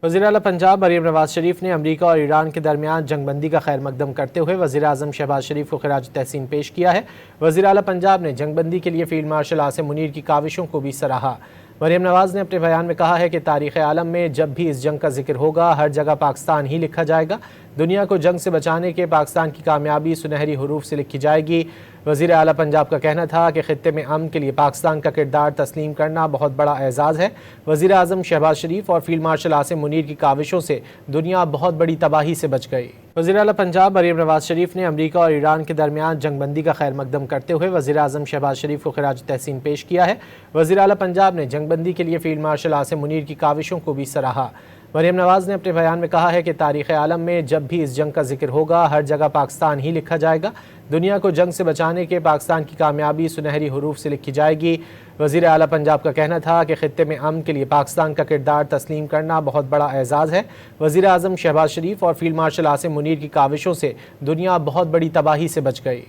وزیر اعلیٰ پنجاب مریم نواز شریف نے امریکہ اور ایران کے درمیان جنگ بندی کا خیر مقدم کرتے ہوئے وزیر اعظم شہباز شریف کو خراج تحسین پیش کیا ہے۔ وزیر اعلیٰ پنجاب نے جنگ بندی کے لیے فیلڈ مارشل عاصم منیر کی کاوشوں کو بھی سراہا۔ مریم نواز نے اپنے بیان میں کہا ہے کہ تاریخ عالم میں جب بھی اس جنگ کا ذکر ہوگا ہر جگہ پاکستان ہی لکھا جائے گا۔ دنیا کو جنگ سے بچانے کے پاکستان کی کامیابی سنہری حروف سے لکھی جائے گی۔ وزیر اعلیٰ پنجاب کا کہنا تھا کہ خطے میں امن کے لیے پاکستان کا کردار تسلیم کرنا بہت بڑا اعزاز ہے۔ وزیر اعظم شہباز شریف اور فیلڈ مارشل عاصم منیر کی کاوشوں سے دنیا بہت بڑی تباہی سے بچ گئی۔ وزیر اعلیٰ پنجاب مریم نواز شریف نے امریکہ اور ایران کے درمیان جنگ بندی کا خیر مقدم کرتے ہوئے وزیر اعظم شہباز شریف کو خراج تحسین پیش کیا ہے۔ وزیر اعلیٰ پنجاب نے جنگ بندی کے لیے فیلڈ مارشل عاصم منیر کی کاوشوں کو بھی سراہا۔ مریم نواز نے اپنے بیان میں کہا ہے کہ تاریخ عالم میں جب بھی اس جنگ کا ذکر ہوگا ہر جگہ پاکستان ہی لکھا جائے گا۔ دنیا کو جنگ سے بچانے کے پاکستان کی کامیابی سنہری حروف سے لکھی جائے گی۔ وزیر اعلیٰ پنجاب کا کہنا تھا کہ خطے میں امن کے لیے پاکستان کا کردار تسلیم کرنا بہت بڑا اعزاز ہے۔ وزیر اعظم شہباز شریف اور فیلڈ مارشل عاصم منیر کی کاوشوں سے دنیا بہت بڑی تباہی سے بچ گئی۔